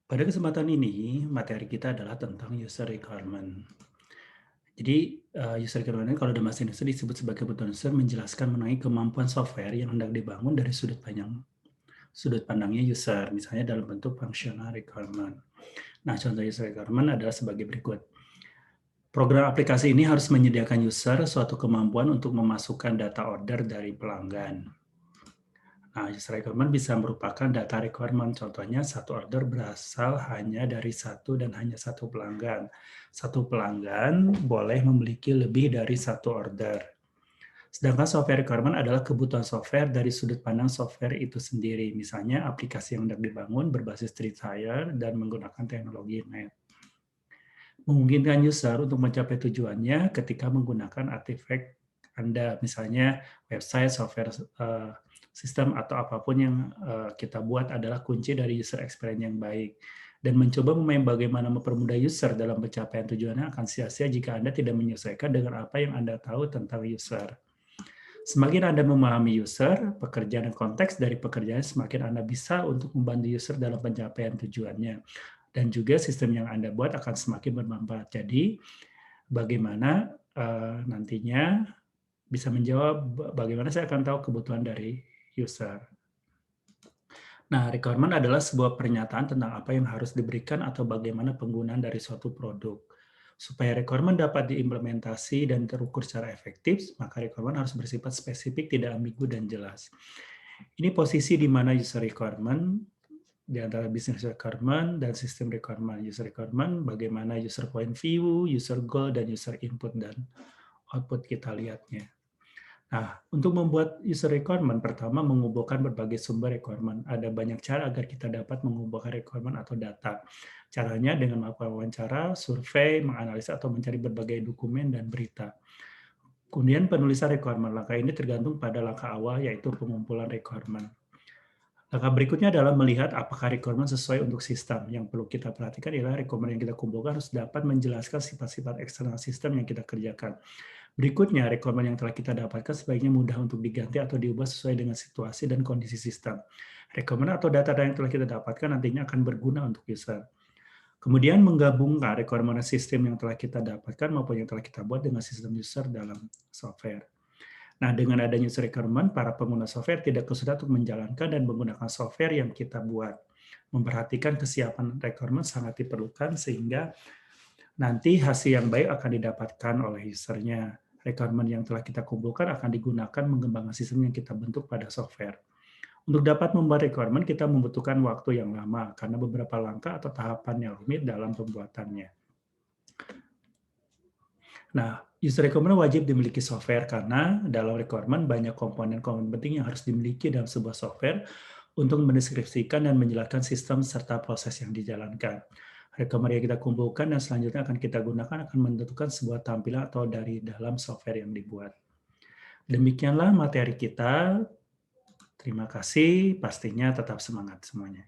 Pada kesempatan ini, materi kita adalah tentang user requirement. Jadi, user requirement kalau dalam bahasa Indonesia disebut sebagai kebutuhan user menjelaskan mengenai kemampuan software yang hendak dibangun dari sudut pandangnya user, misalnya dalam bentuk functional requirement. Nah, contoh user requirement adalah sebagai berikut. Program aplikasi ini harus menyediakan user suatu kemampuan untuk memasukkan data order dari pelanggan. Nah, user requirement bisa merupakan data requirement. Contohnya, satu order berasal hanya dari satu dan hanya satu pelanggan. Satu pelanggan boleh memiliki lebih dari satu order. Sedangkan software requirement adalah kebutuhan software dari sudut pandang software itu sendiri. Misalnya, aplikasi yang hendak dibangun berbasis Tripwire dan menggunakan teknologi net. Memungkinkan user untuk mencapai tujuannya ketika menggunakan artefak Anda, misalnya website, software, sistem, atau apapun yang kita buat adalah kunci dari user experience yang baik. Dan mencoba bagaimana mempermudah user dalam pencapaian tujuannya akan sia-sia jika Anda tidak menyesuaikan dengan apa yang Anda tahu tentang user. Semakin Anda memahami user, pekerjaan dan konteks dari pekerjaan, semakin Anda bisa untuk membantu user dalam pencapaian tujuannya. Dan juga sistem yang Anda buat akan semakin bermanfaat. Jadi, bagaimana nantinya bisa menjawab bagaimana saya akan tahu kebutuhan dari user. Nah, requirement adalah sebuah pernyataan tentang apa yang harus diberikan atau bagaimana penggunaan dari suatu produk. Supaya requirement dapat diimplementasi dan terukur secara efektif, maka requirement harus bersifat spesifik, tidak ambigu, dan jelas. Ini posisi di mana user requirement di antara business requirement dan sistem requirement. User requirement, bagaimana user point view, user goal, dan user input dan output kita lihatnya. Nah, untuk membuat user requirement, pertama mengumpulkan berbagai sumber requirement. Ada banyak cara agar kita dapat mengumpulkan requirement atau data. Caranya dengan melakukan wawancara, survei, menganalisa, atau mencari berbagai dokumen dan berita. Kemudian penulisan requirement. Langkah ini tergantung pada langkah awal, yaitu pengumpulan requirement. Langkah berikutnya adalah melihat apakah requirement sesuai untuk sistem. Yang perlu kita perhatikan adalah requirement yang kita kumpulkan harus dapat menjelaskan sifat-sifat eksternal sistem yang kita kerjakan. Berikutnya, requirement yang telah kita dapatkan sebaiknya mudah untuk diganti atau diubah sesuai dengan situasi dan kondisi sistem. Requirement atau data yang telah kita dapatkan nantinya akan berguna untuk user. Kemudian menggabungkan requirement sistem yang telah kita dapatkan maupun yang telah kita buat dengan sistem user dalam software. Nah, dengan adanya user requirement, para pengguna software tidak kesulitan untuk menjalankan dan menggunakan software yang kita buat. Memperhatikan kesiapan requirement sangat diperlukan sehingga nanti hasil yang baik akan didapatkan oleh usernya. Requirement yang telah kita kumpulkan akan digunakan mengembangkan sistem yang kita bentuk pada software. Untuk dapat membuat requirement, kita membutuhkan waktu yang lama karena beberapa langkah atau tahapan yang rumit dalam pembuatannya. Nah, user requirement wajib dimiliki software karena dalam requirement banyak komponen-komponen penting yang harus dimiliki dalam sebuah software untuk mendeskripsikan dan menjelaskan sistem serta proses yang dijalankan. Requirement yang kita kumpulkan dan selanjutnya akan kita gunakan akan menentukan sebuah tampilan atau dari dalam software yang dibuat. Demikianlah materi kita. Terima kasih, pastinya tetap semangat semuanya.